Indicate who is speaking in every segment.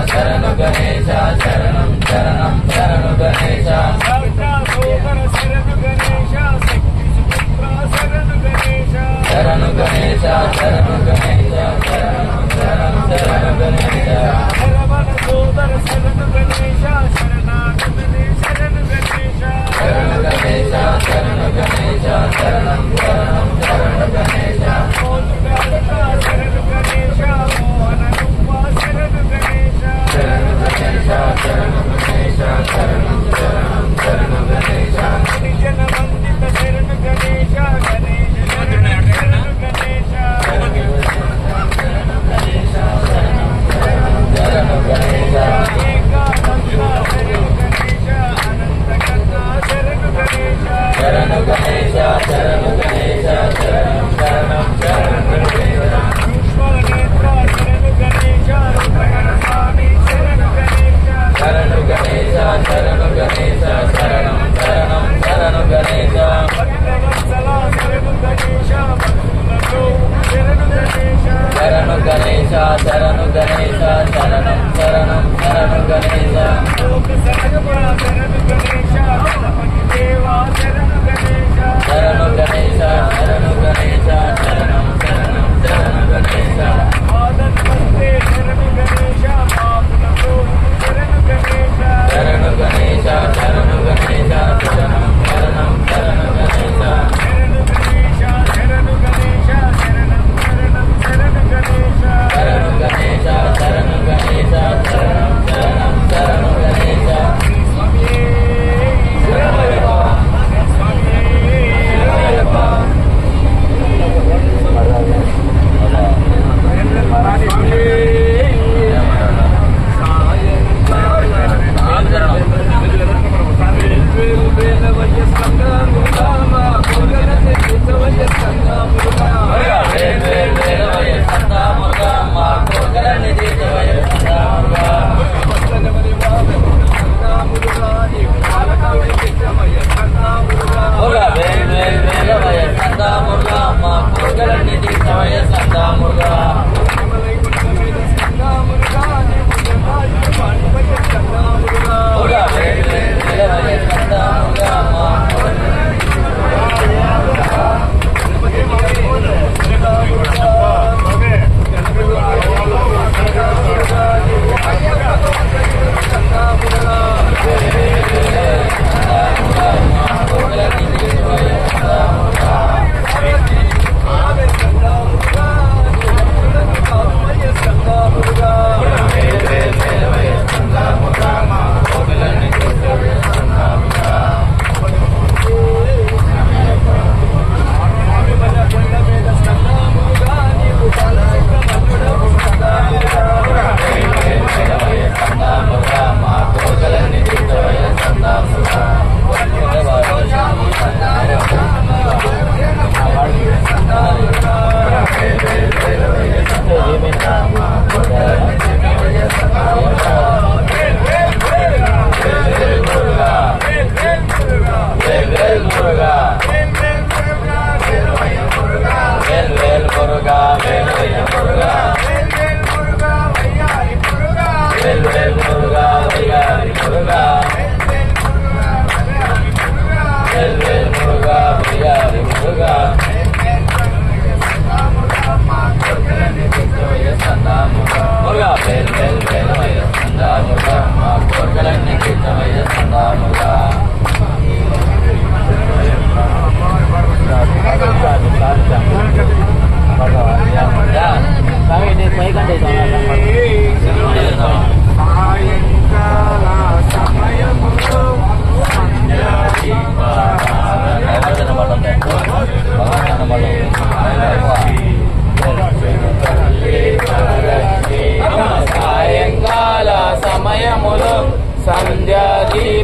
Speaker 1: శరణు గణేశ శరణం శరణం శరణు గణేశ శరణు గణేశ శరణు గణేశ శరణం శరణం శరణు గణేశ సోదర శరణు గణేశ శరణాగతనే శరణు గణేశ శరణు గణేశ శరణు గణేశ శరణం శరణం శరణు గణేశ శరణు గణేశ మోహన రూప శరణు గణేశ శరణు గణేశ శరణు గణేశ శరణం శరణం శరణు గణేశ నిజన వందిత శరణు గణేశ గణేశ శరణు గణేశ శరణు గణేశ శరణం శరణు గణేశ శరణు గణేశ శరణు గణేశ శరణం శరణం శరణు గణేశ శరణు గణేశ స్వామి శరణు గణేశ శరణు గణేశ శరణు గణేశ శరణం శరణం శరణు గణేశ శరణు గణేశ శరణు గణేశ శరణు గణేశ శరణం శరణం శరణు గణేశ శరణు గణేశ శరణు గణేశ శరణం శరణం శరణు గణేశ శరణు గణేశ శరణు గణేశ శరణు గణేశ శరణం శరణం శరణు గణేశ శరణు గణేశ శరణు గణేశ శరణం శరణం శరణు గణేశ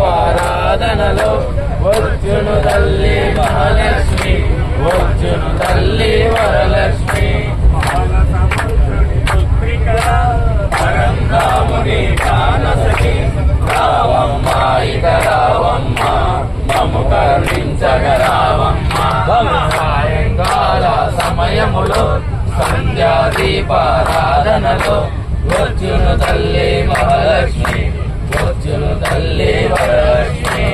Speaker 1: సంధ్యాదీపారాధనలో వచ్చును తల్లి మహాలక్ష్మి, వచ్చును తల్లి వరలక్ష్మి. పరంధాముని మానసకి రావమ్మ ఇక రావమ్మ, మమ్ము కరుణించగరావమ్మ. సాయంకాల సమయములో సంధ్యాదీపారాధనలో వచ్చును తల్లి మహాలక్ష్మి వచ్చును తల్లి వరలక్ష్మి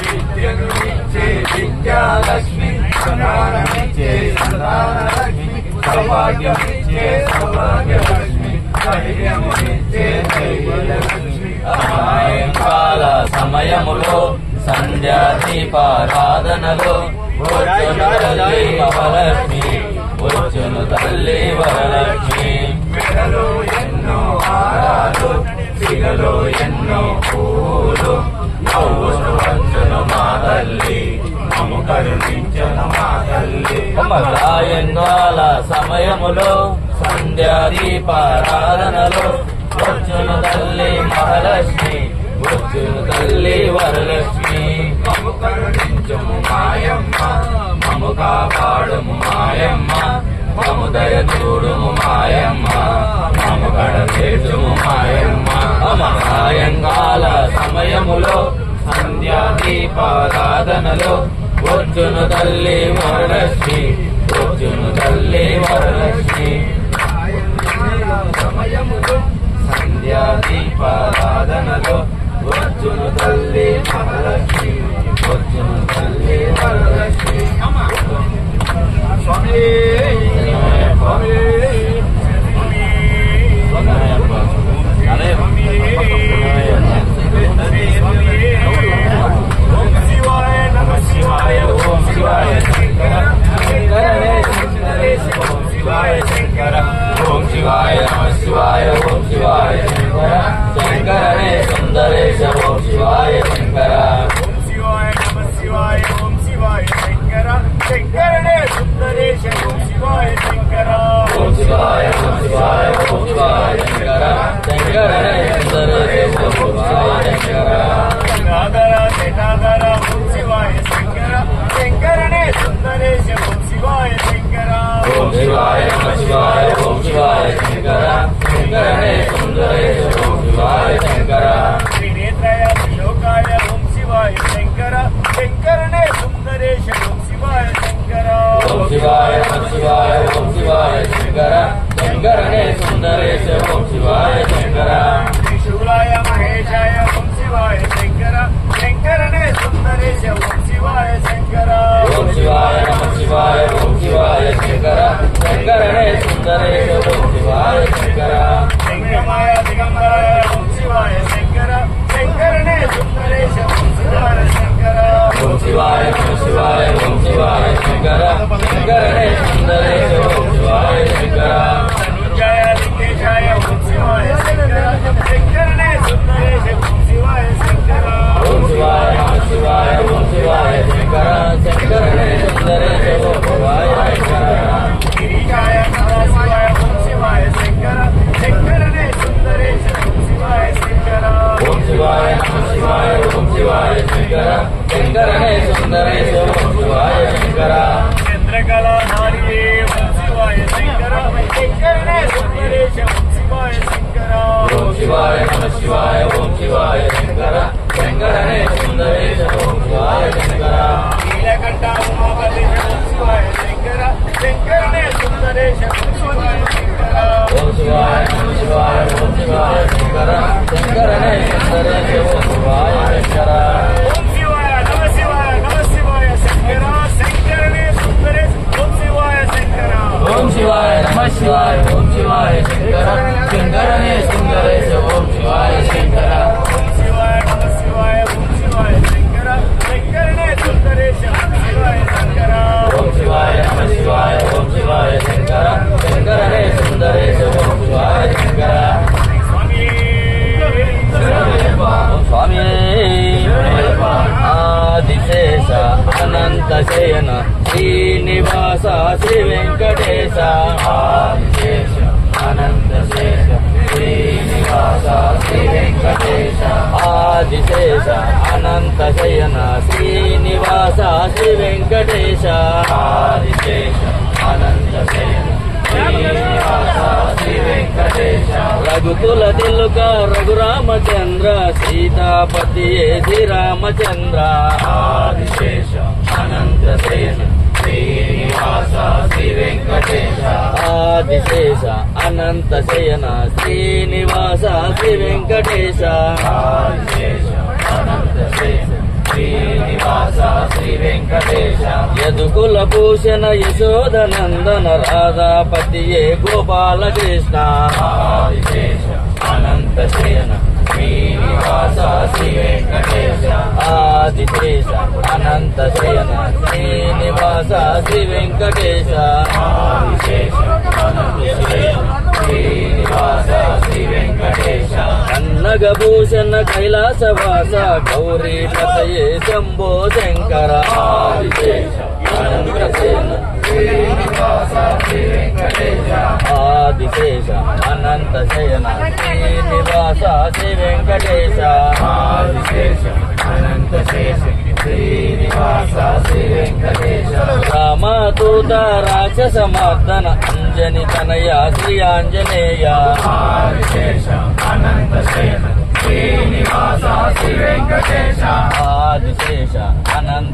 Speaker 1: విద్యను ఇచ్చే విద్యాలక్ష్మి సంతానమిచ్చే సంతానలక్ష్మి సౌభాగ్యమిచ్చే సౌభాగ్యలక్ష్మి ధైర్యమిచ్చే ధైర్యలక్ష్మి సాయంకాల సమయములో సంధ్యా దీపారాధనలో వచ్చును తల్లి మహాలక్ష్మి వచ్చును తల్లి వరలక్ష్మి మెడలో ఎన్నో హారాలు సిగలో ఎన్నో పూలు నవ్వును వచ్చును మా తల్లి మమ్ము కరుణించును మా తల్లి సాయంకాల సమయములో సంధ్యా దీపారాధనలో వచ్చును తల్లి మహాలక్ష్మి వచ్చును తల్లి వరలక్ష్మి మమ్ము కరుణించుము మాయమ్మ మమ్ము కాపాడుము మాయమ్మ మమ్ము దయ చూడుము మాయమ్మ మమ్ము కడతీర్చుము మాయమ్మ సాయంకాల సమయములో సంధ్యా దీపారాధనలో వచ్చును తల్లి వరలక్ష్మి వచ్చును తల్లి వరలక్ష్మి సమయములో సంధ్యా దీపారాధనలో వచ్చును తల్లి మహాలక్ష్మి వచ్చును తల్లి వరలక్ష్మి స్వామి
Speaker 2: శయన శ్రీనివాస శ్రీ వెంకటేశ ఆదిశేష అనంత శేష శ్రీనివాస శ్రీ వెంకటేశ ఆదిశేష అనంత శయన శ్రీనివాస శ్రీ వెంకటేశ ఆదిశేష అనంత శయన శ్రీనివాస శ్రీ వెంకటేశ రఘుకుల తిలుక రఘురామచంద్ర సీతాపతియే శ్రీరామచంద్ర ఆదిశేష అనంత శయన శ్రీనివాస శ్రీనివాస శ్రీ వెంకటేశ ఆదిశేష అనంత శయన శ్రీనివాస శ్రీ వెంకటేశ ఆదిశేష అనంత శేష శ్రీనివాస శ్రీ వెంకటేశ యదుకుల భూషణ యశోదనందన రాధాపతియే గోపాలకృష్ణ ఆదిశేష అనంత శయన శ్రీనివాస శ్రీ వెంకటేశ ఆదిశేష అనంత శయన శ్రీనివాస శ్రీ వెంకటేశ ఆదిశేష అనంత శయన శ్రీనివాస శ్రీ వెంకటేశ కన్నగభూషణ కైలాసవాస గౌరీపతయే శంభో శంకర ఆదిశేష అనంత శయన శ్రీనివాస శ్రీ వెంకటేశ ఆదిశేష అనంత శయన శ్రీనివాస శ్రీ వెంకటేశ ఆదిశేష అనంత శేష శ్రీనివాస శ్రీ వెంకటేశ రామదూత రాక్షస మర్దన అంజని తనయ శ్రీ ఆంజనేయ ఆదిశేష అనంత శయన శ్రీనివాస శ్రీ వెంకటేశ ఆదిశేష అనంత